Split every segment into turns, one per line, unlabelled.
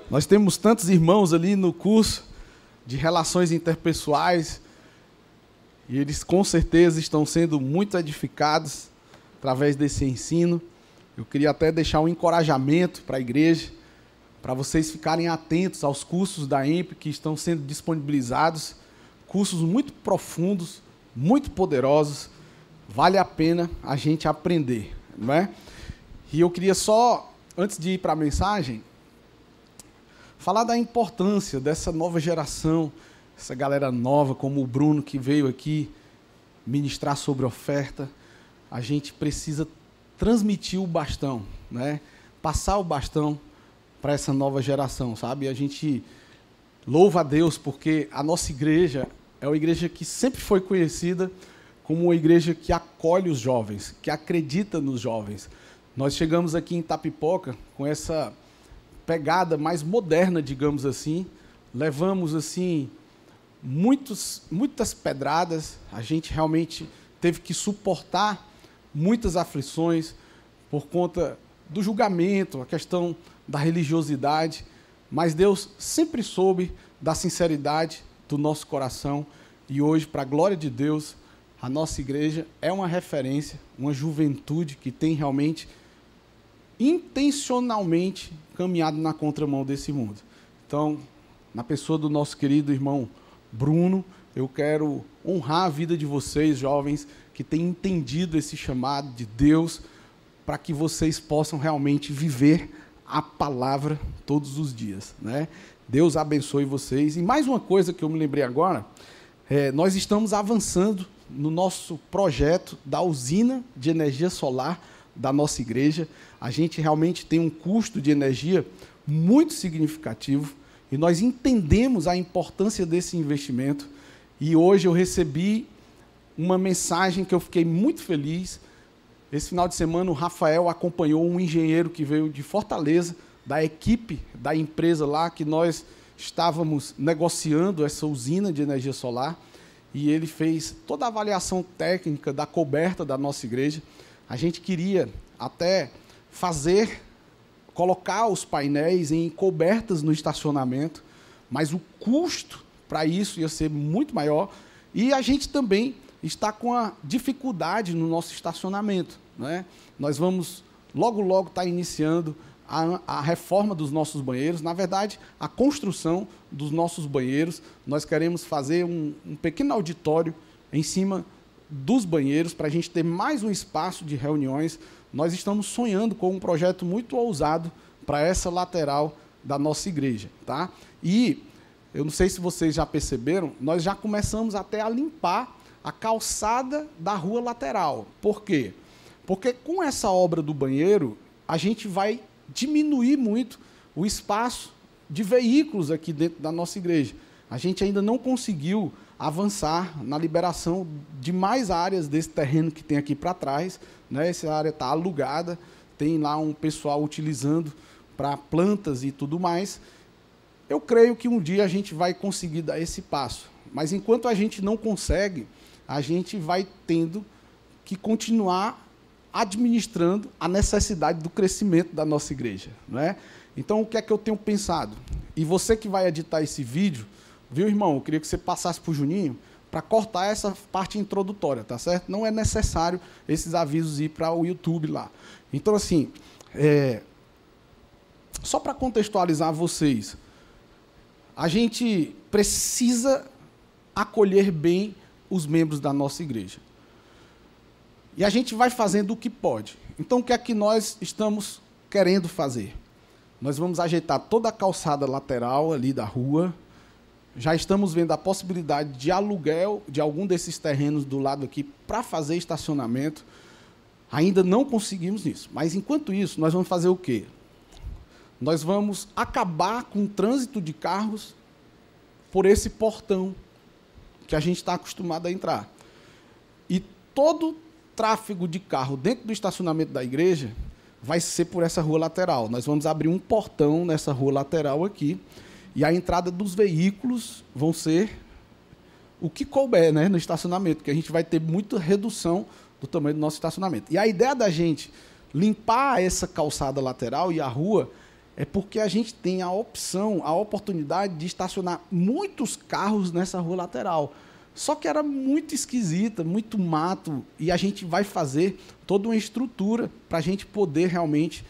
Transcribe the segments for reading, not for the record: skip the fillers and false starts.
Nós temos tantos irmãos ali no curso de relações interpessoais e eles com certeza estão sendo muito edificados através desse ensino. Eu queria até deixar um encorajamento para a igreja, para vocês ficarem atentos aos cursos da EMP que estão sendo disponibilizados, cursos muito profundos, muito poderosos, vale a pena a gente aprender, não é? E eu queria só, antes de ir para a mensagem, falar da importância dessa nova geração, essa galera nova, como o Bruno que veio aqui ministrar sobre oferta. A gente precisa transmitir o bastão, né? Passar o bastão para essa nova geração, sabe? A gente louva a Deus porque a nossa igreja é uma igreja que sempre foi conhecida como uma igreja que acolhe os jovens, que acredita nos jovens. Nós chegamos aqui em Itapipoca com essa pegada mais moderna, digamos assim, levamos assim muitas pedradas, a gente realmente teve que suportar muitas aflições por conta do julgamento, a questão da religiosidade, mas Deus sempre soube da sinceridade do nosso coração e hoje, para a glória de Deus, a nossa igreja é uma referência, uma juventude que tem realmente intencionalmente caminhado na contramão desse mundo. Então, na pessoa do nosso querido irmão Bruno, eu quero honrar a vida de vocês, jovens, que têm entendido esse chamado de Deus para que vocês possam realmente viver a palavra todos os dias, né? Deus abençoe vocês. E mais uma coisa que eu me lembrei agora, nós estamos avançando no nosso projeto da usina de energia solar da nossa igreja. A gente realmente tem um custo de energia muito significativo e nós entendemos a importância desse investimento. E hoje eu recebi uma mensagem que eu fiquei muito feliz. Esse final de semana o Rafael acompanhou um engenheiro que veio de Fortaleza, da equipe da empresa lá, que nós estávamos negociando essa usina de energia solar, e ele fez toda a avaliação técnica da coberta da nossa igreja. A gente queria até colocar os painéis em cobertas no estacionamento, mas o custo para isso ia ser muito maior, e a gente também está com a dificuldade no nosso estacionamento, né? Nós vamos logo estar iniciando a reforma dos nossos banheiros, na verdade, a construção dos nossos banheiros. Nós queremos fazer um pequeno auditório em cima dos banheiros para a gente ter mais um espaço de reuniões. Nós estamos sonhando com um projeto muito ousado para essa lateral da nossa igreja, tá? E eu não sei se vocês já perceberam, nós já começamos até a limpar a calçada da rua lateral. Por quê? Porque com essa obra do banheiro, a gente vai diminuir muito o espaço de veículos aqui dentro da nossa igreja. A gente ainda não conseguiu avançar na liberação de mais áreas desse terreno que tem aqui para trás, né? Essa área está alugada, tem lá um pessoal utilizando para plantas e tudo mais. Eu creio que um dia a gente vai conseguir dar esse passo, mas enquanto a gente não consegue, a gente vai tendo que continuar administrando a necessidade do crescimento da nossa igreja, não é? Então, o que é que eu tenho pensado? E você que vai editar esse vídeo, viu, irmão? Eu queria que você passasse para o Juninho para cortar essa parte introdutória, tá certo? Não é necessário esses avisos ir para o YouTube lá. Então, assim, só para contextualizar vocês, a gente precisa acolher bem os membros da nossa igreja. E a gente vai fazendo o que pode. Então, o que é que nós estamos querendo fazer? Nós vamos ajeitar toda a calçada lateral ali da rua. Já estamos vendo a possibilidade de aluguel de algum desses terrenos do lado aqui para fazer estacionamento. Ainda não conseguimos isso. Mas, enquanto isso, nós vamos fazer o quê? Nós vamos acabar com o trânsito de carros por esse portão que a gente está acostumado a entrar. E todo tráfego de carro dentro do estacionamento da igreja vai ser por essa rua lateral. Nós vamos abrir um portão nessa rua lateral aqui, e a entrada dos veículos vão ser o que couber, né, no estacionamento, porque a gente vai ter muita redução do tamanho do nosso estacionamento. E a ideia da gente limpar essa calçada lateral e a rua é porque a gente tem a opção, a oportunidade de estacionar muitos carros nessa rua lateral. Só que era muito esquisita, muito mato, e a gente vai fazer toda uma estrutura para a gente poder realmente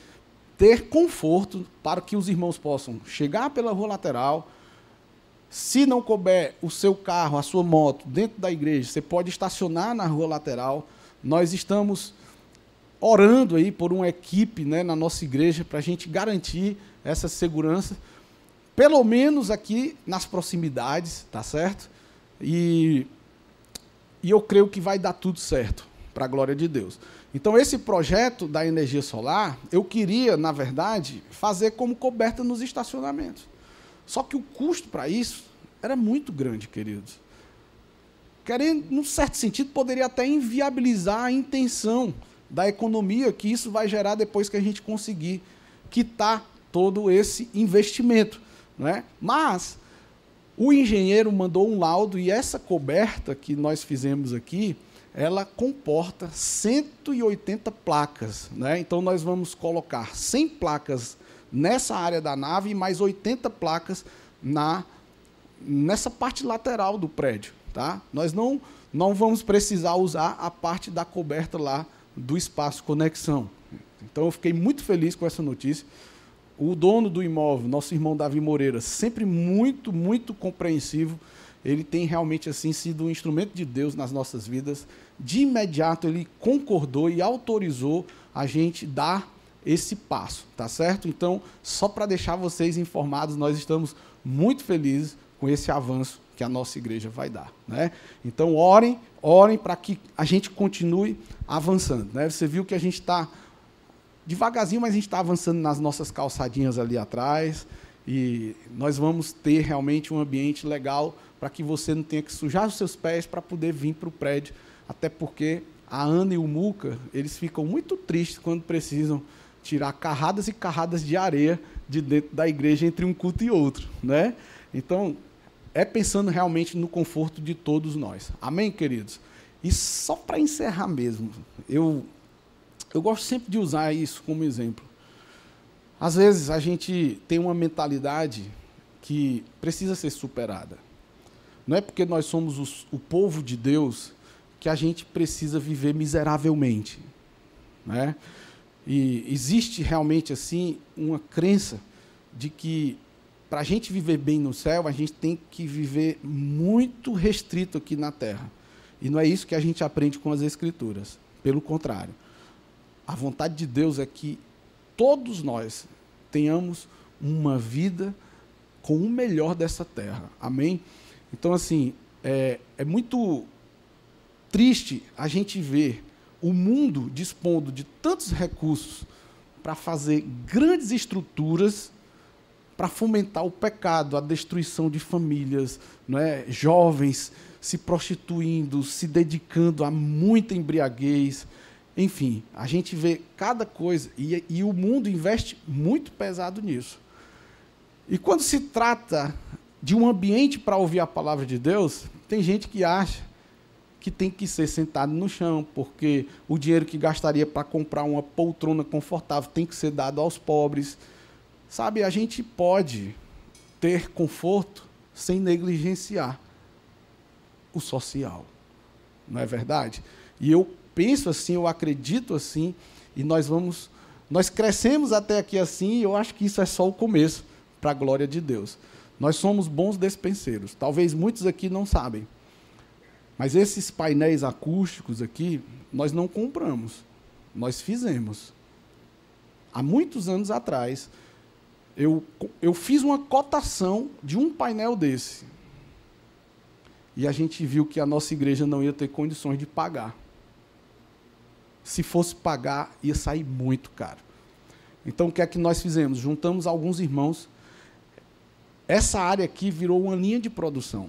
ter conforto para que os irmãos possam chegar pela rua lateral. Se não couber o seu carro, a sua moto dentro da igreja, você pode estacionar na rua lateral. Nós estamos orando aí por uma equipe, né, na nossa igreja para a gente garantir essa segurança, pelo menos aqui nas proximidades, tá certo? E eu creio que vai dar tudo certo, para a glória de Deus. Então, esse projeto da energia solar, eu queria, na verdade, fazer como coberta nos estacionamentos. Só que o custo para isso era muito grande, queridos. Querendo, num certo sentido, poderia até inviabilizar a intenção da economia que isso vai gerar depois que a gente conseguir quitar todo esse investimento, né? Mas o engenheiro mandou um laudo e essa coberta que nós fizemos aqui, ela comporta 180 placas, né? Então nós vamos colocar 100 placas nessa área da nave e mais 80 placas nessa parte lateral do prédio, tá? Nós não vamos precisar usar a parte da coberta lá do espaço conexão. Então eu fiquei muito feliz com essa notícia. O dono do imóvel, nosso irmão Davi Moreira, sempre muito, muito compreensivo. Ele tem realmente assim sido um instrumento de Deus nas nossas vidas. De imediato ele concordou e autorizou a gente dar esse passo, tá certo? Então, só para deixar vocês informados, nós estamos muito felizes com esse avanço que a nossa igreja vai dar, né? Então, orem para que a gente continue avançando, né? Você viu que a gente está devagarzinho, mas a gente está avançando nas nossas calçadinhas ali atrás, e nós vamos ter realmente um ambiente legal para que você não tenha que sujar os seus pés para poder vir para o prédio, até porque a Ana e o Muca, eles ficam muito tristes quando precisam tirar carradas e carradas de areia de dentro da igreja entre um culto e outro, né? Então, é pensando realmente no conforto de todos nós. Amém, queridos? E só para encerrar mesmo, eu gosto sempre de usar isso como exemplo. Às vezes, a gente tem uma mentalidade que precisa ser superada. Não é porque nós somos o povo de Deus que a gente precisa viver miseravelmente, né? E existe realmente assim uma crença de que para a gente viver bem no céu, a gente tem que viver muito restrito aqui na terra. E não é isso que a gente aprende com as Escrituras. Pelo contrário. A vontade de Deus é que todos nós tenhamos uma vida com o melhor dessa terra. Amém? Então, assim, é muito triste a gente ver o mundo dispondo de tantos recursos para fazer grandes estruturas para fomentar o pecado, a destruição de famílias, não é? Jovens se prostituindo, se dedicando a muita embriaguez. Enfim, a gente vê cada coisa, e o mundo investe muito pesado nisso. E quando se trata de um ambiente para ouvir a palavra de Deus, tem gente que acha que tem que ser sentado no chão, porque o dinheiro que gastaria para comprar uma poltrona confortável tem que ser dado aos pobres. Sabe, a gente pode ter conforto sem negligenciar o social. Não é verdade? E eu penso assim, eu acredito assim, e nós crescemos até aqui assim, e eu acho que isso é só o começo, para a glória de Deus. Nós somos bons despenseiros. Talvez muitos aqui não sabem. Mas esses painéis acústicos aqui, nós não compramos. Nós fizemos. Há muitos anos atrás, eu fiz uma cotação de um painel desse. E a gente viu que a nossa igreja não ia ter condições de pagar. Se fosse pagar, ia sair muito caro. Então, o que é que nós fizemos? Juntamos alguns irmãos. Essa área aqui virou uma linha de produção.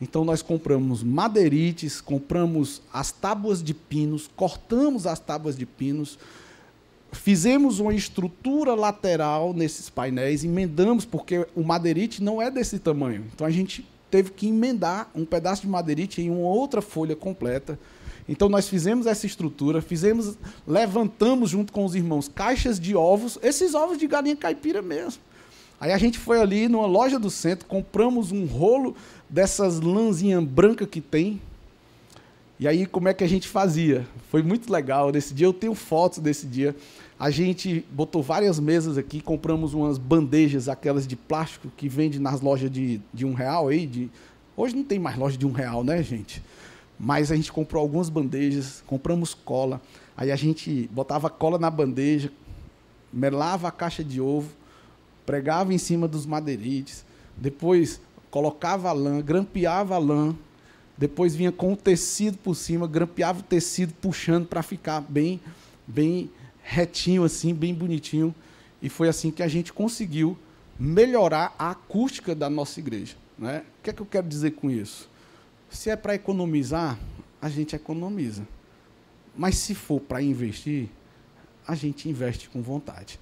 Então, nós compramos madeirites, compramos as tábuas de pinos, cortamos as tábuas de pinos, fizemos uma estrutura lateral nesses painéis, emendamos, porque o madeirite não é desse tamanho. Então, a gente teve que emendar um pedaço de madeirite em uma outra folha completa. Então nós fizemos essa estrutura, levantamos junto com os irmãos caixas de ovos, esses ovos de galinha caipira mesmo. Aí a gente foi ali numa loja do centro, compramos um rolo dessas lãzinhas brancas que tem. E aí como é que a gente fazia? Foi muito legal. Nesse dia eu tenho fotos desse dia. A gente botou várias mesas aqui, compramos umas bandejas, aquelas de plástico que vende nas lojas de R$1 aí. Hoje não tem mais loja de R$1, né, gente? Mas a gente comprou algumas bandejas, compramos cola. Aí a gente botava cola na bandeja, melava a caixa de ovo, pregava em cima dos madeirites, depois colocava a lã, grampeava a lã, depois vinha com o tecido por cima, grampeava o tecido, puxando para ficar bem retinho, assim, bem bonitinho. E foi assim que a gente conseguiu melhorar a acústica da nossa igreja, né? O que é que eu quero dizer com isso? Se é para economizar, a gente economiza. Mas se for para investir, a gente investe com vontade.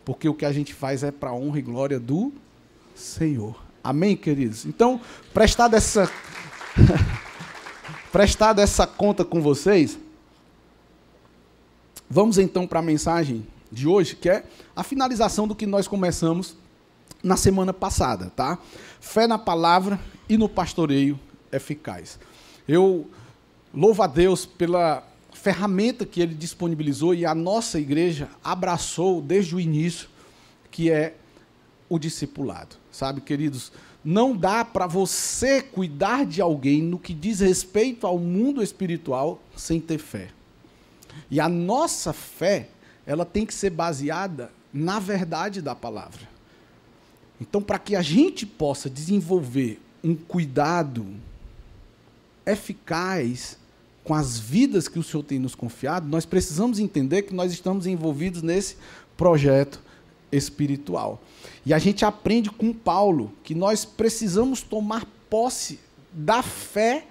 Porque o que a gente faz é para a honra e glória do Senhor. Amém, queridos? Então, prestada essa conta com vocês, vamos então para a mensagem de hoje, que é a finalização do que nós começamos na semana passada, tá? Fé na palavra e no pastoreio eficaz. Eu louvo a Deus pela ferramenta que Ele disponibilizou e a nossa igreja abraçou desde o início, que é o discipulado. Sabe, queridos, não dá para você cuidar de alguém no que diz respeito ao mundo espiritual sem ter fé. E a nossa fé, ela tem que ser baseada na verdade da palavra. Então, para que a gente possa desenvolver um cuidado eficaz com as vidas que o Senhor tem nos confiado, nós precisamos entender que nós estamos envolvidos nesse projeto espiritual. E a gente aprende com Paulo que nós precisamos tomar posse da fé,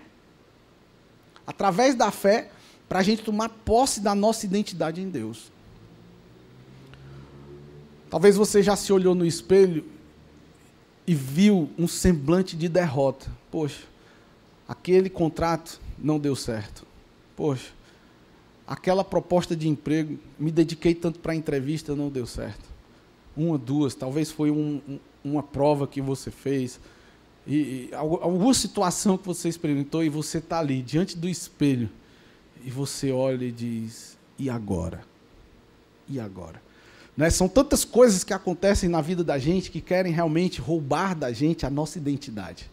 através da fé, para a gente tomar posse da nossa identidade em Deus. Talvez você já se olhou no espelho e viu um semblante de derrota. Poxa, aquele contrato não deu certo. Poxa, aquela proposta de emprego, me dediquei tanto para a entrevista, não deu certo. Uma, duas, talvez foi uma prova que você fez, e alguma situação que você experimentou, e você está ali, diante do espelho, e você olha e diz, e agora? E agora? Né? São tantas coisas que acontecem na vida da gente que querem realmente roubar da gente a nossa identidade.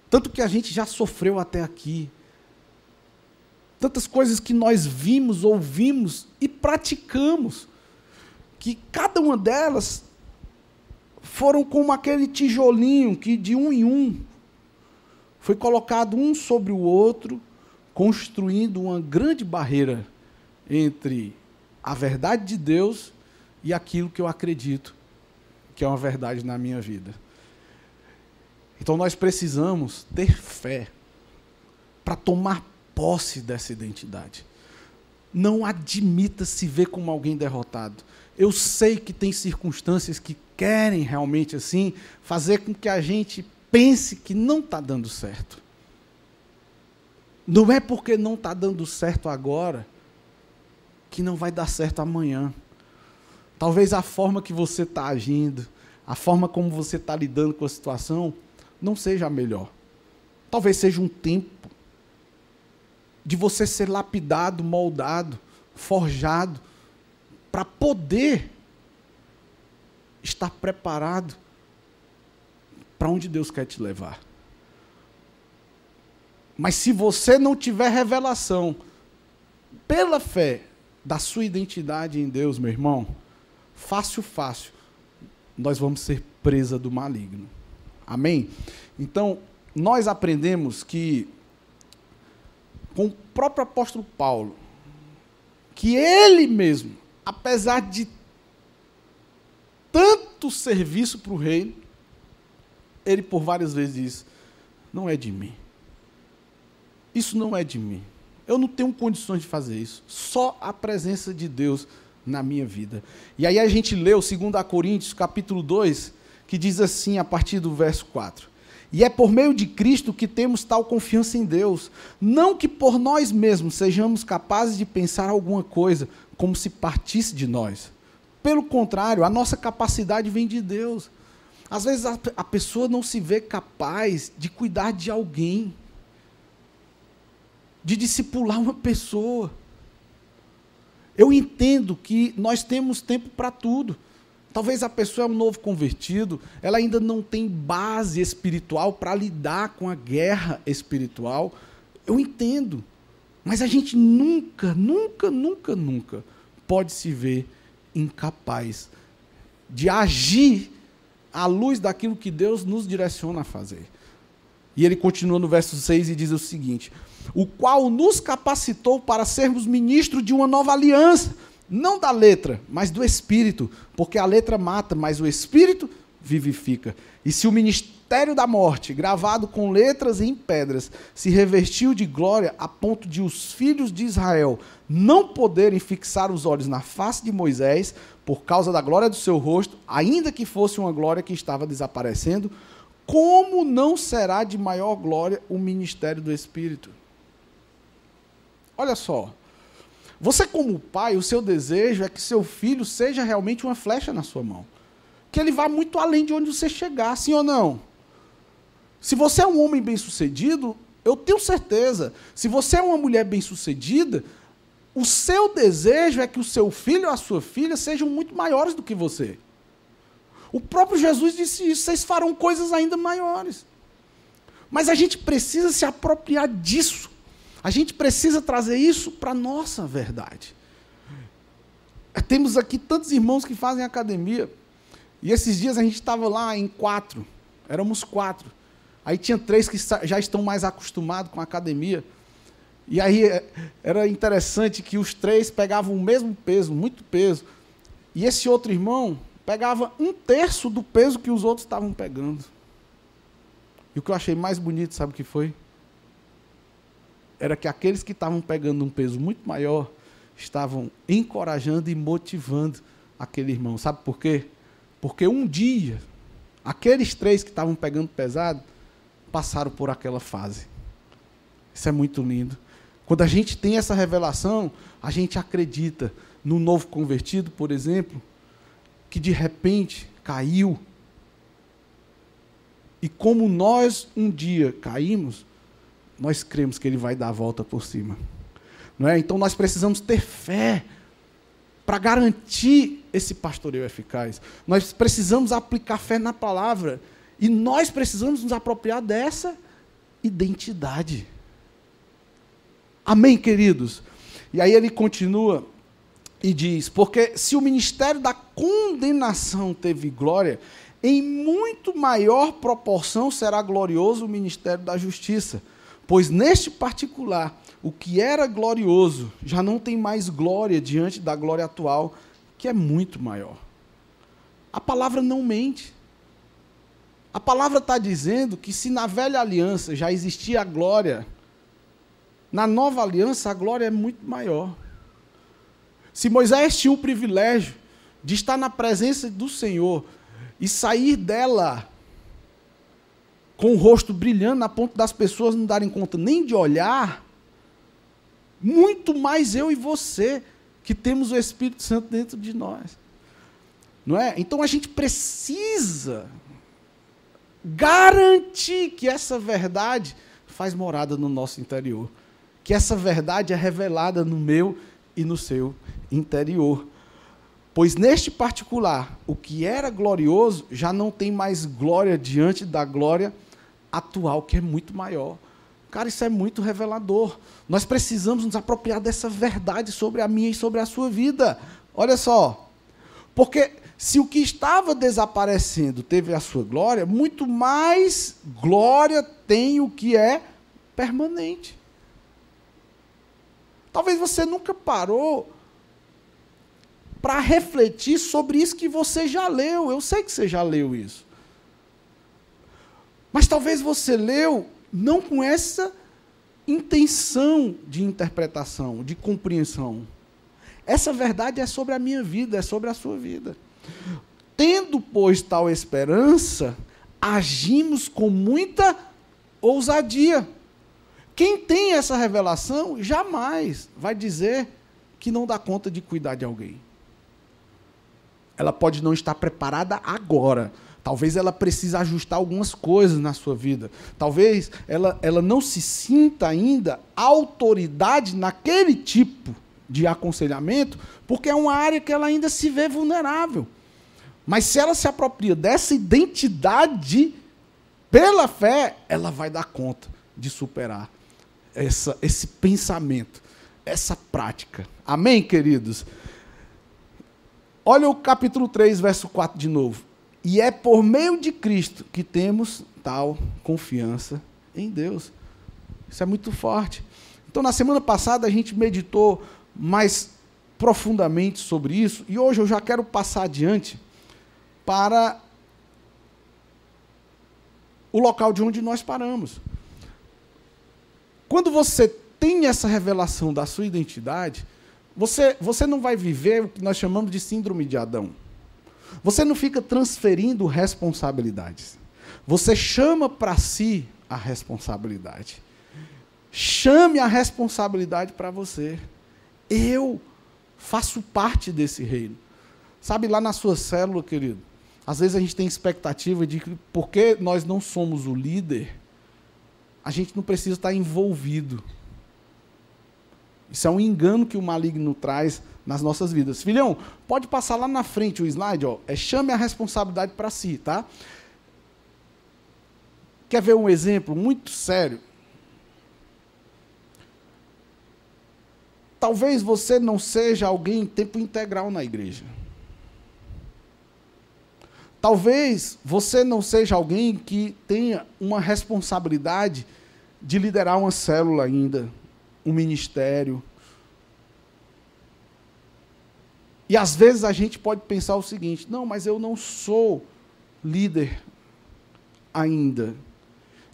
Tanto que a gente já sofreu até aqui. Tantas coisas que nós vimos, ouvimos e praticamos, que cada uma delas foram como aquele tijolinho que de um em um foi colocado um sobre o outro, construindo uma grande barreira entre a verdade de Deus e aquilo que eu acredito que é uma verdade na minha vida. Então nós precisamos ter fé para tomar posse dessa identidade. Não admita se ver como alguém derrotado. Eu sei que tem circunstâncias que querem realmente assim fazer com que a gente pense que não está dando certo. Não é porque não está dando certo agora que não vai dar certo amanhã. Talvez a forma que você está agindo, a forma como você está lidando com a situação, não seja a melhor. Talvez seja um tempo de você ser lapidado, moldado, forjado, para poder estar preparado para onde Deus quer te levar. Mas se você não tiver revelação pela fé da sua identidade em Deus, meu irmão, fácil, nós vamos ser presa do maligno. Amém? Então, nós aprendemos que, com o próprio apóstolo Paulo, que ele mesmo, apesar de tanto serviço para o reino, ele por várias vezes diz, não é de mim. Isso não é de mim. Eu não tenho condições de fazer isso. Só a presença de Deus na minha vida. E aí a gente leu 2 Coríntios, capítulo 2, que diz assim, a partir do verso 4. E é por meio de Cristo que temos tal confiança em Deus. Não que por nós mesmos sejamos capazes de pensar alguma coisa como se partisse de nós. Pelo contrário, a nossa capacidade vem de Deus. Às vezes a pessoa não se vê capaz de cuidar de alguém, de discipular uma pessoa. Eu entendo que nós temos tempo para tudo. Talvez a pessoa é um novo convertido, ela ainda não tem base espiritual para lidar com a guerra espiritual. Eu entendo. Mas a gente nunca pode se ver incapaz de agir à luz daquilo que Deus nos direciona a fazer. E ele continua no verso 6 e diz o seguinte: o qual nos capacitou para sermos ministros de uma nova aliança, não da letra, mas do Espírito, porque a letra mata, mas o Espírito vivifica. E se o ministério da morte, gravado com letras em pedras, se revestiu de glória a ponto de os filhos de Israel não poderem fixar os olhos na face de Moisés, por causa da glória do seu rosto, ainda que fosse uma glória que estava desaparecendo, como não será de maior glória o ministério do Espírito? Olha só. Você, como pai, o seu desejo é que seu filho seja realmente uma flecha na sua mão. Que ele vá muito além de onde você chegar, sim ou não? Se você é um homem bem-sucedido, eu tenho certeza, se você é uma mulher bem-sucedida, o seu desejo é que o seu filho ou a sua filha sejam muito maiores do que você. O próprio Jesus disse isso: vocês farão coisas ainda maiores. Mas a gente precisa se apropriar disso. A gente precisa trazer isso para a nossa verdade. Temos aqui tantos irmãos que fazem academia. E esses dias a gente estava lá em 4. Éramos 4. Aí tinha 3 que já estão mais acostumados com a academia. E aí era interessante que os 3 pegavam o mesmo peso, muito peso. E esse outro irmão pegava 1/3 do peso que os outros estavam pegando. E o que eu achei mais bonito, sabe o que foi? Era que aqueles que estavam pegando um peso muito maior estavam encorajando e motivando aquele irmão. Sabe por quê? Porque um dia, aqueles 3 que estavam pegando pesado passaram por aquela fase. Isso é muito lindo. Quando a gente tem essa revelação, a gente acredita no novo convertido, por exemplo, que de repente caiu. E como nós um dia caímos, nós cremos que ele vai dar a volta por cima. Não é? Então nós precisamos ter fé para garantir esse pastoreio eficaz. Nós precisamos aplicar fé na palavra. E nós precisamos nos apropriar dessa identidade. Amém, queridos? E aí ele continua e diz: porque se o ministério da condenação teve glória, em muito maior proporção será glorioso o ministério da justiça. Pois neste particular, o que era glorioso já não tem mais glória diante da glória atual, que é muito maior. A palavra não mente. A palavra está dizendo que se na velha aliança já existia a glória, na nova aliança a glória é muito maior. Se Moisés tinha o privilégio de estar na presença do Senhor e sair dela com o rosto brilhando, a ponto das pessoas não darem conta nem de olhar, muito mais eu e você, que temos o Espírito Santo dentro de nós. Não é? Então a gente precisa garantir que essa verdade faz morada no nosso interior. Que essa verdade é revelada no meu e no seu interior. Pois neste particular, o que era glorioso já não tem mais glória diante da glória atual, que é muito maior. Cara, isso é muito revelador. Nós precisamos nos apropriar dessa verdade sobre a minha e sobre a sua vida. Olha só. Porque se o que estava desaparecendo teve a sua glória, muito mais glória tem o que é permanente. Talvez você nunca parou para refletir sobre isso que você já leu. Eu sei que você já leu isso. Mas talvez você leu não com essa intenção de interpretação, de compreensão. Essa verdade é sobre a minha vida, é sobre a sua vida. Tendo, pois, tal esperança, agimos com muita ousadia. Quem tem essa revelação jamais vai dizer que não dá conta de cuidar de alguém. Ela pode não estar preparada agora. Talvez ela precise ajustar algumas coisas na sua vida. Talvez ela não se sinta ainda autoridade naquele tipo de aconselhamento, porque é uma área que ela ainda se vê vulnerável. Mas se ela se apropria dessa identidade pela fé, ela vai dar conta de superar esse pensamento, essa prática. Amém, queridos? Olha o capítulo 3, verso 4 de novo. E é por meio de Cristo que temos tal confiança em Deus. Isso é muito forte. Então, na semana passada, a gente meditou mais profundamente sobre isso, e hoje eu já quero passar adiante para o local de onde nós paramos. Quando você tem essa revelação da sua identidade, você não vai viver o que nós chamamos de síndrome de Adão. Você não fica transferindo responsabilidades. Você chama para si a responsabilidade. Chame a responsabilidade para você. Eu faço parte desse reino. Sabe, lá na sua célula, querido, às vezes a gente tem expectativa de que, porque nós não somos o líder, a gente não precisa estar envolvido. Isso é um engano que o maligno traz nas nossas vidas. Filhão, pode passar lá na frente o slide, ó. Chame a responsabilidade para si, tá? Quer ver um exemplo muito sério? Talvez você não seja alguém em tempo integral na igreja. Talvez você não seja alguém que tenha uma responsabilidade de liderar uma célula ainda, um ministério. E às vezes a gente pode pensar o seguinte: não, mas eu não sou líder ainda.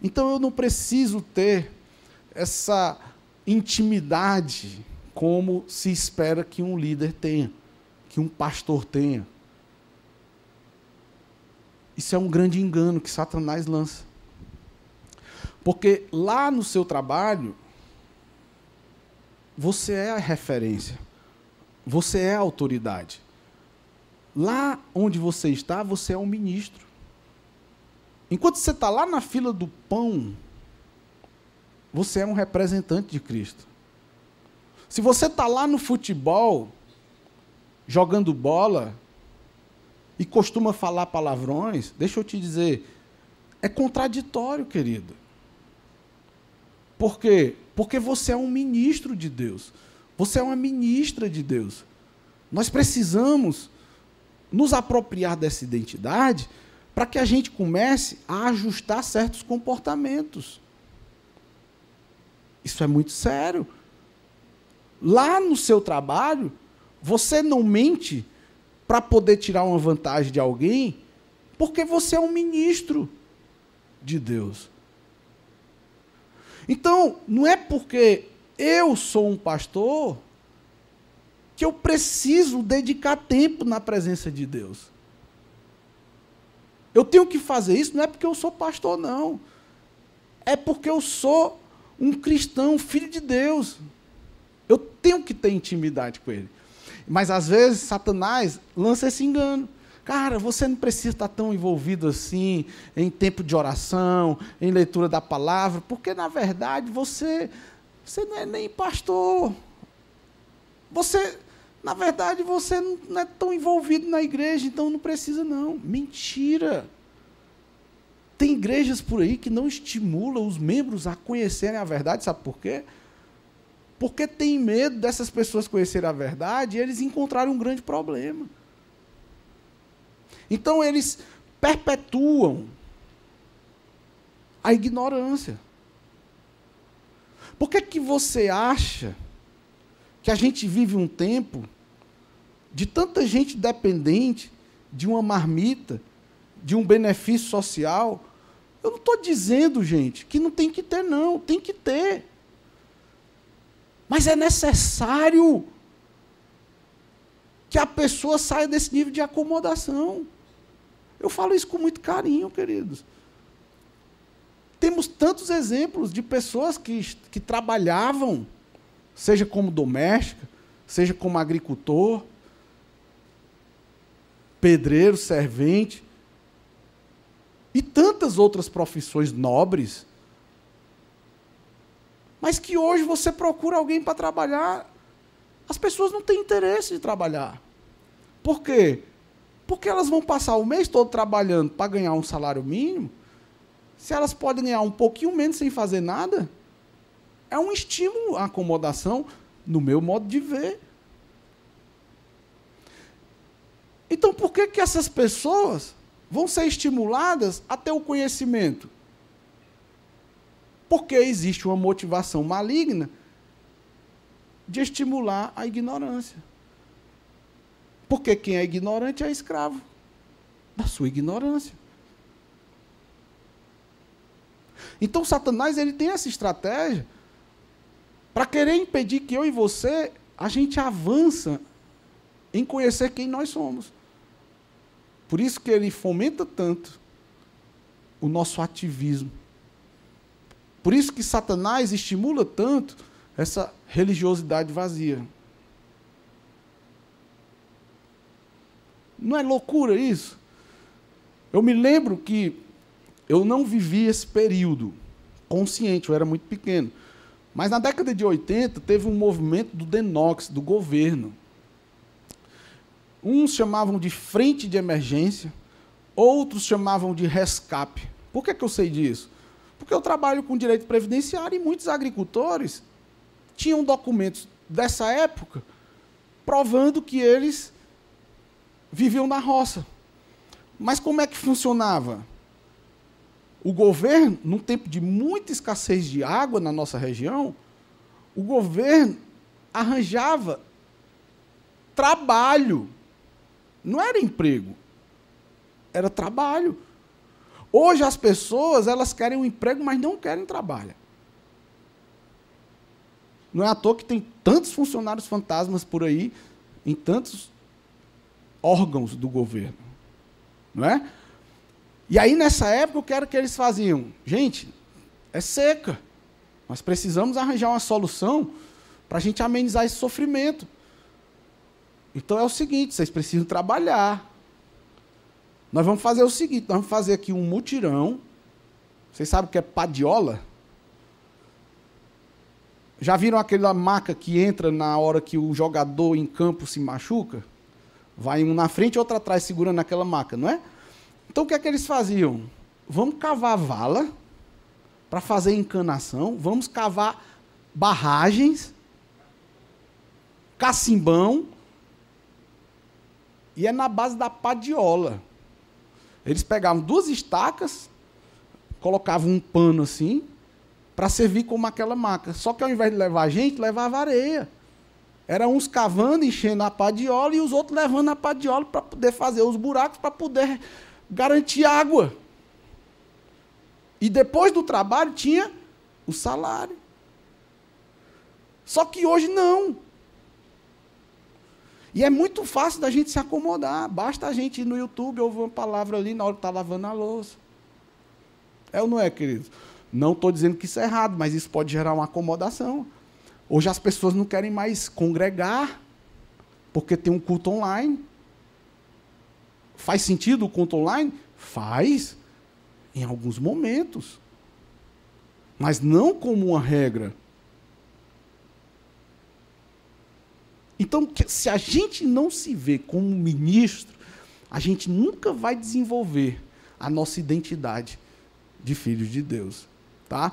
Então eu não preciso ter essa intimidade como se espera que um líder tenha, que um pastor tenha. Isso é um grande engano que Satanás lança. Porque lá no seu trabalho, você é a referência. Você é a autoridade. Lá onde você está, você é um ministro. Enquanto você está lá na fila do pão, você é um representante de Cristo. Se você está lá no futebol, jogando bola, e costuma falar palavrões, deixa eu te dizer, é contraditório, querido. Por quê? Porque você é um ministro de Deus. Você é uma ministra de Deus. Nós precisamos nos apropriar dessa identidade para que a gente comece a ajustar certos comportamentos. Isso é muito sério. Lá no seu trabalho, você não mente para poder tirar uma vantagem de alguém, porque você é um ministro de Deus. Então, não é porque eu sou um pastor que eu preciso dedicar tempo na presença de Deus. Eu tenho que fazer isso, não é porque eu sou pastor, não. É porque eu sou um cristão, filho de Deus. Eu tenho que ter intimidade com Ele. Mas, às vezes, Satanás lança esse engano. Cara, você não precisa estar tão envolvido assim em tempo de oração, em leitura da palavra, porque, na verdade, você não é nem pastor. Na verdade, você não é tão envolvido na igreja, então não precisa, não. Mentira. Tem igrejas por aí que não estimulam os membros a conhecerem a verdade, sabe por quê? Porque tem medo dessas pessoas conhecerem a verdade e eles encontrarem um grande problema. Então, eles perpetuam a ignorância. Por que você acha que a gente vive um tempo de tanta gente dependente de uma marmita, de um benefício social? Eu não estou dizendo, gente, que não tem que ter, não. Tem que ter. Mas é necessário que a pessoa saia desse nível de acomodação. Eu falo isso com muito carinho, queridos. Temos tantos exemplos de pessoas que trabalhavam, seja como doméstica, seja como agricultor, pedreiro, servente, e tantas outras profissões nobres, mas que hoje você procura alguém para trabalhar, as pessoas não têm interesse de trabalhar. Por quê? Porque elas vão passar o mês todo trabalhando para ganhar um salário mínimo. Se elas podem ganhar um pouquinho menos sem fazer nada, é um estímulo à acomodação, no meu modo de ver. Então, por que essas pessoas vão ser estimuladas a ter o conhecimento? Porque existe uma motivação maligna de estimular a ignorância. Porque quem é ignorante é escravo da sua ignorância. Então, Satanás ele tem essa estratégia para querer impedir que eu e você, a gente avança em conhecer quem nós somos. Por isso que ele fomenta tanto o nosso ativismo. Por isso que Satanás estimula tanto essa religiosidade vazia. Não é loucura isso? Eu me lembro que eu não vivi esse período consciente, eu era muito pequeno. Mas na década de 80, teve um movimento do Denox, do governo. Uns chamavam de frente de emergência, outros chamavam de rescape. Por que eu sei disso? Porque eu trabalho com direito previdenciário e muitos agricultores tinham documentos dessa época provando que eles viviam na roça. Mas como é que funcionava? O governo, num tempo de muita escassez de água na nossa região, o governo arranjava trabalho. Não era emprego, era trabalho. Hoje as pessoas, elas querem um emprego, mas não querem trabalho. Não é à toa que tem tantos funcionários fantasmas por aí, em tantos órgãos do governo. Não é? E aí, nessa época, o que era que eles faziam? Gente, é seca. Nós precisamos arranjar uma solução para a gente amenizar esse sofrimento. Então é o seguinte, vocês precisam trabalhar. Nós vamos fazer o seguinte, nós vamos fazer aqui um mutirão. Vocês sabem o que é padiola? Já viram aquela maca que entra na hora que o jogador em campo se machuca? Vai um na frente e outro atrás segurando aquela maca, não é? Então, o que é que eles faziam? Vamos cavar vala para fazer encanação, vamos cavar barragens, cacimbão, e é na base da padiola. Eles pegavam 2 estacas, colocavam um pano assim, para servir como aquela maca. Só que ao invés de levar gente, levava areia. Era uns cavando, enchendo a padiola, e os outros levando a padiola para poder fazer os buracos, para poder garantir água. E depois do trabalho tinha o salário. Só que hoje não. E é muito fácil da gente se acomodar. Basta a gente ir no YouTube, ouvir uma palavra ali na hora que está lavando a louça. É ou não é, queridos? Não estou dizendo que isso é errado, mas isso pode gerar uma acomodação. Hoje as pessoas não querem mais congregar, porque tem um culto online. Faz sentido o culto online? Faz, em alguns momentos. Mas não como uma regra. Então, se a gente não se vê como ministro, a gente nunca vai desenvolver a nossa identidade de filhos de Deus. Tá?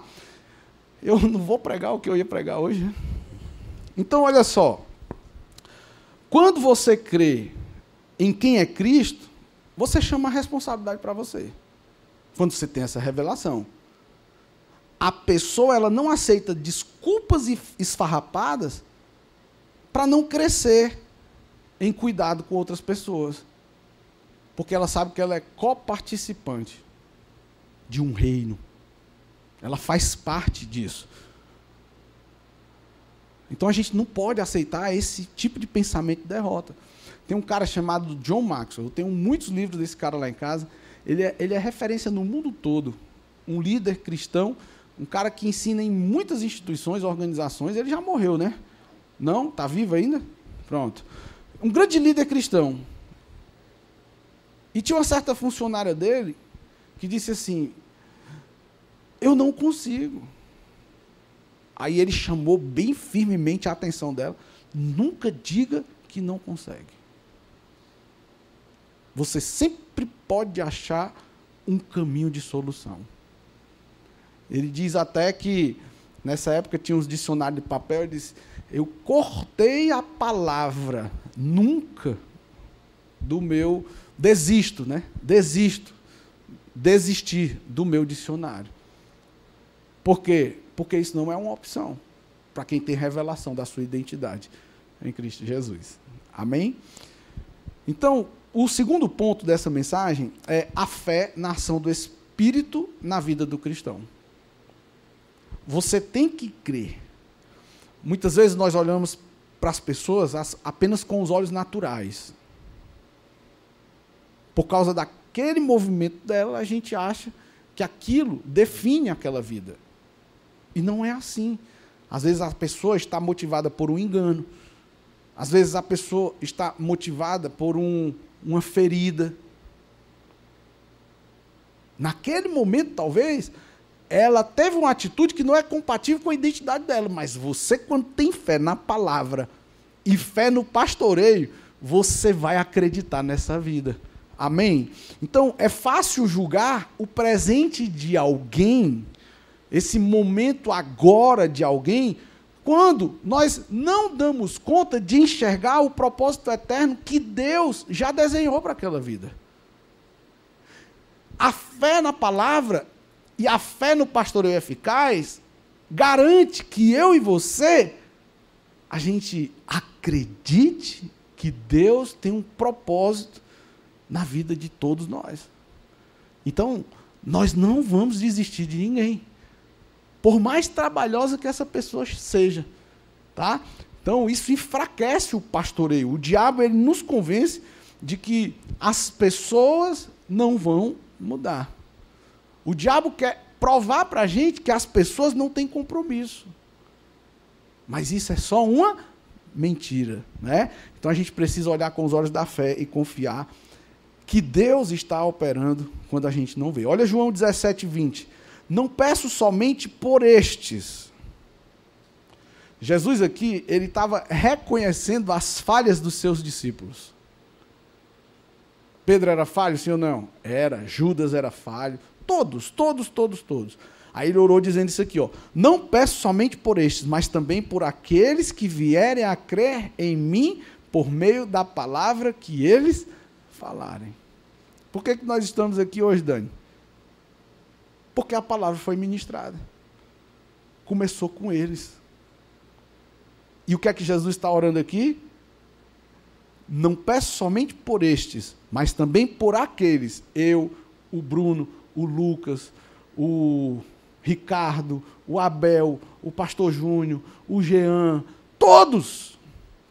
Eu não vou pregar o que eu ia pregar hoje. Né? Então, olha só. Quando você crê em quem é Cristo, você chama a responsabilidade para você. Quando você tem essa revelação. A pessoa ela não aceita desculpas esfarrapadas para não crescer em cuidado com outras pessoas. Porque ela sabe que ela é coparticipante de um reino. Ela faz parte disso. Então a gente não pode aceitar esse tipo de pensamento de derrota. Tem um cara chamado John Maxwell, eu tenho muitos livros desse cara lá em casa, ele é referência no mundo todo, um líder cristão, um cara que ensina em muitas instituições, organizações, ele já morreu, né? Não? Está vivo ainda? Pronto. Um grande líder cristão. E tinha uma certa funcionária dele que disse assim, eu não consigo. Aí ele chamou bem firmemente a atenção dela, nunca diga que não consegue. Você sempre pode achar um caminho de solução. Ele diz até que, nessa época, tinha uns dicionários de papel, ele disse, eu cortei a palavra nunca do meu... Desistir do meu dicionário. Por quê? Porque isso não é uma opção para quem tem revelação da sua identidade em Cristo Jesus. Amém? Então, o segundo ponto dessa mensagem é a fé na ação do Espírito na vida do cristão. Você tem que crer. Muitas vezes nós olhamos para as pessoas apenas com os olhos naturais. Por causa daquele movimento dela, a gente acha que aquilo define aquela vida. E não é assim. Às vezes a pessoa está motivada por um engano. Às vezes a pessoa está motivada por uma ferida. Naquele momento, talvez, ela teve uma atitude que não é compatível com a identidade dela. Mas você, quando tem fé na palavra e fé no pastoreio, você vai acreditar nessa vida. Amém? Então, é fácil julgar o presente de alguém, esse momento agora de alguém, quando nós não damos conta de enxergar o propósito eterno que Deus já desenhou para aquela vida. A fé na palavra e a fé no pastoreio eficaz garante que eu e você, a gente acredite que Deus tem um propósito na vida de todos nós. Então, nós não vamos desistir de ninguém, por mais trabalhosa que essa pessoa seja, tá? Então, isso enfraquece o pastoreio. O diabo, ele nos convence de que as pessoas não vão mudar. O diabo quer provar para a gente que as pessoas não têm compromisso. Mas isso é só uma mentira, né? Então, a gente precisa olhar com os olhos da fé e confiar que Deus está operando quando a gente não vê. Olha João 17, 20. Não peço somente por estes. Jesus aqui, ele estava reconhecendo as falhas dos seus discípulos. Pedro era falho, sim ou não? Era. Judas era falho. Todos. Aí ele orou dizendo isso aqui, ó. Não peço somente por estes, mas também por aqueles que vierem a crer em mim por meio da palavra que eles falarem. Por que nós estamos aqui hoje, Dani? Porque a palavra foi ministrada. Começou com eles. E o que é que Jesus está orando aqui? Não peço somente por estes, mas também por aqueles. Eu, o Bruno, o Lucas, o Ricardo, o Abel, o pastor Júnior, o Jean, todos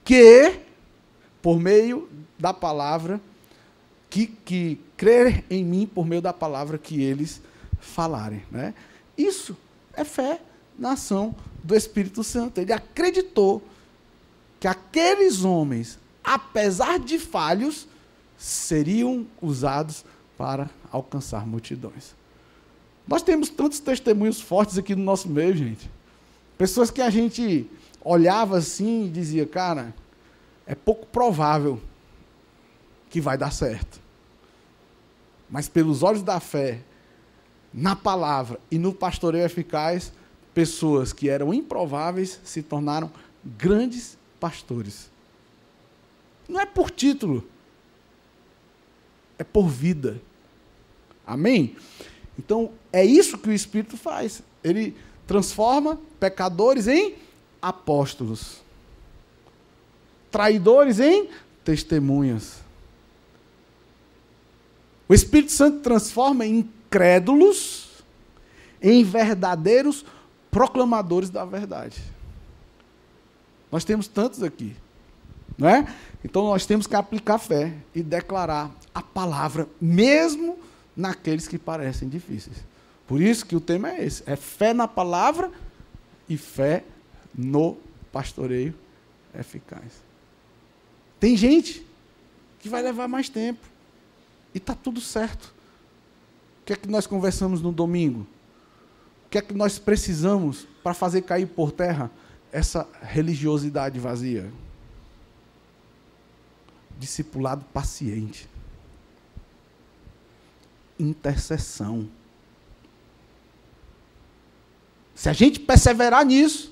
que, por meio da palavra, que crer em mim por meio da palavra que eles falarem, né? Isso é fé na ação do Espírito Santo. Ele acreditou que aqueles homens, apesar de falhos, seriam usados para alcançar multidões. Nós temos tantos testemunhos fortes aqui no nosso meio, gente. Pessoas que a gente olhava assim e dizia, cara, é pouco provável que vai dar certo. Mas pelos olhos da fé, na palavra e no pastoreio eficaz, pessoas que eram improváveis se tornaram grandes pastores. Não é por título, é por vida. Amém? Então, é isso que o Espírito faz. Ele transforma pecadores em apóstolos, traidores em testemunhas. O Espírito Santo transforma incrédulos em verdadeiros proclamadores da verdade. Nós temos tantos aqui. Não é? Então nós temos que aplicar fé e declarar a palavra, mesmo naqueles que parecem difíceis. Por isso que o tema é esse. É fé na palavra e fé no pastoreio eficaz. Tem gente que vai levar mais tempo. E está tudo certo. O que é que nós conversamos no domingo? O que é que nós precisamos para fazer cair por terra essa religiosidade vazia? Discipulado paciente. Intercessão. Se a gente perseverar nisso,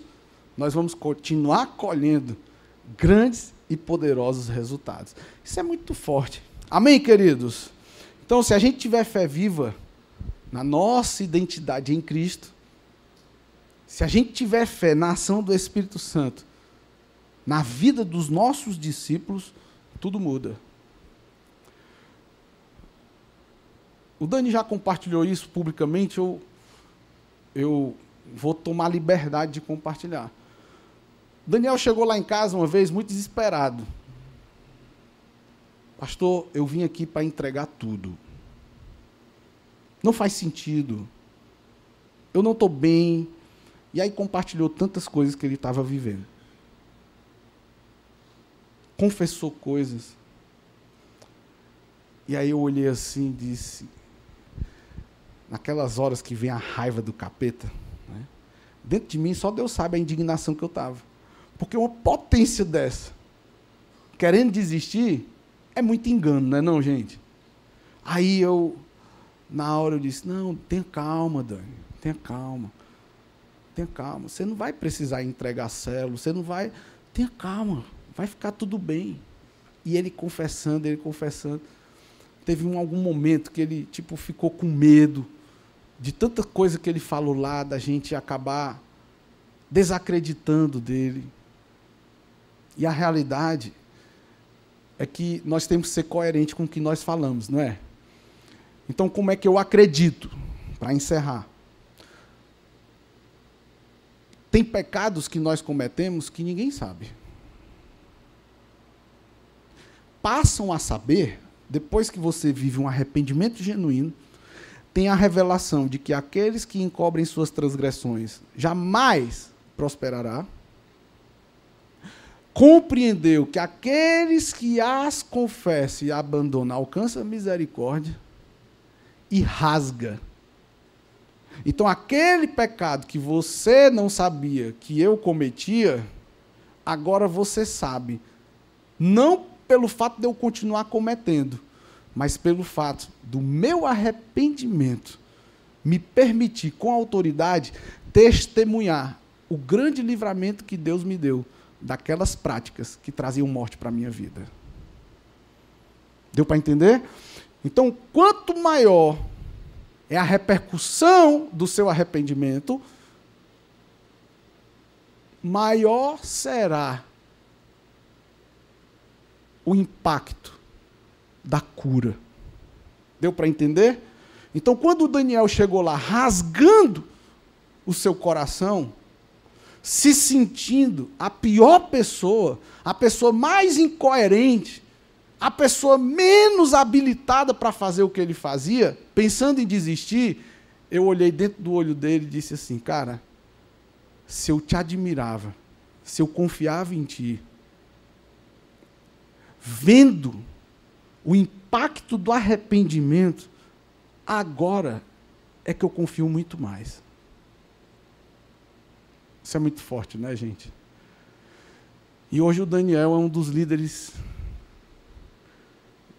nós vamos continuar colhendo grandes e poderosos resultados. Isso é muito forte. Amém, queridos? Então, se a gente tiver fé viva na nossa identidade em Cristo, se a gente tiver fé na ação do Espírito Santo, na vida dos nossos discípulos, tudo muda. O Dani já compartilhou isso publicamente, eu vou tomar liberdade de compartilhar. Daniel chegou lá em casa uma vez muito desesperado. Pastor, eu vim aqui para entregar tudo. Não faz sentido. Eu não estou bem. E aí compartilhou tantas coisas que ele estava vivendo. Confessou coisas. E aí eu olhei assim e disse, naquelas horas que vem a raiva do capeta, né? Dentro de mim só Deus sabe a indignação que eu estava. Porque uma potência dessa, querendo desistir, é muito engano, não é não, gente? Aí na hora eu disse, não, tenha calma, Dani, tenha calma. Tenha calma, você não vai precisar entregar célula, você não vai... Tenha calma, vai ficar tudo bem. E ele confessando, teve algum momento que ele ficou com medo de tanta coisa que ele falou lá, da gente acabar desacreditando dele. E a realidade é que nós temos que ser coerentes com o que nós falamos, não é? Então, como é que eu acredito? Para encerrar. Tem pecados que nós cometemos que ninguém sabe. Passam a saber, depois que você vive um arrependimento genuíno, tem a revelação de que aqueles que encobrem suas transgressões jamais prosperará. Compreendeu que aqueles que as confessam e abandonam alcançam a misericórdia e rasga. Então, aquele pecado que você não sabia que eu cometia, agora você sabe. Não pelo fato de eu continuar cometendo, mas pelo fato do meu arrependimento me permitir, com autoridade, testemunhar o grande livramento que Deus me deu daquelas práticas que traziam morte para a minha vida. Deu para entender? Então, quanto maior é a repercussão do seu arrependimento, maior será o impacto da cura. Deu para entender? Então, quando o Daniel chegou lá rasgando o seu coração, se sentindo a pior pessoa, a pessoa mais incoerente, a pessoa menos habilitada para fazer o que ele fazia, pensando em desistir, eu olhei dentro do olho dele e disse assim, cara, se eu te admirava, se eu confiava em ti, vendo o impacto do arrependimento, agora é que eu confio muito mais. Isso é muito forte, né, gente? E hoje o Daniel é um dos líderes,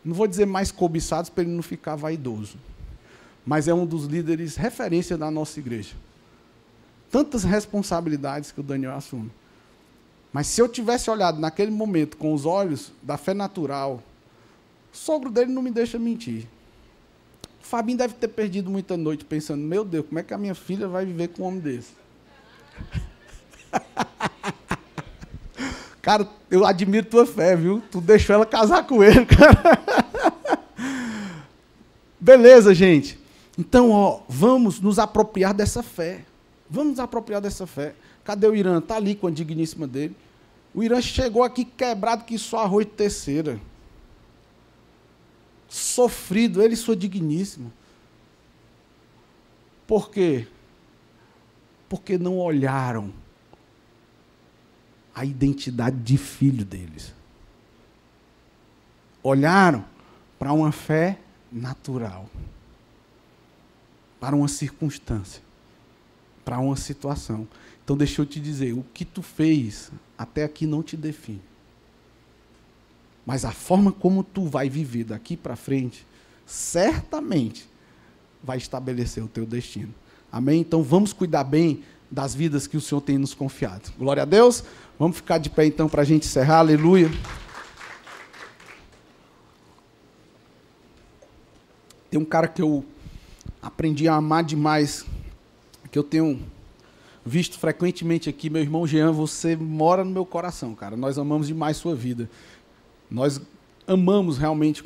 não vou dizer mais cobiçados para ele não ficar vaidoso, mas é um dos líderes referência da nossa igreja. Tantas responsabilidades que o Daniel assume. Mas se eu tivesse olhado naquele momento com os olhos da fé natural, o sogro dele não me deixa mentir. O Fabinho deve ter perdido muita noite pensando, meu Deus, como é que a minha filha vai viver com um homem desse? Cara, eu admiro tua fé, viu? Tu deixou ela casar com ele, cara. Beleza, gente. Então, vamos nos apropriar dessa fé. Vamos nos apropriar dessa fé. Cadê o Irã? Está ali com a digníssima dele. O Irã chegou aqui quebrado que só arroz de terceira. Sofrido, ele e sua digníssima. Por quê? Porque não olharam a identidade de filho deles. Olharam para uma fé natural, para uma circunstância, para uma situação. Então, deixa eu te dizer, o que tu fez até aqui não te define. Mas a forma como tu vai viver daqui para frente, certamente vai estabelecer o teu destino. Amém? Então, vamos cuidar bem das vidas que o Senhor tem nos confiado. Glória a Deus. Vamos ficar de pé, então, para a gente encerrar. Aleluia. Tem um cara que eu aprendi a amar demais, que eu tenho visto frequentemente aqui, meu irmão Jean, você mora no meu coração, cara. Nós amamos demais sua vida. Nós amamos realmente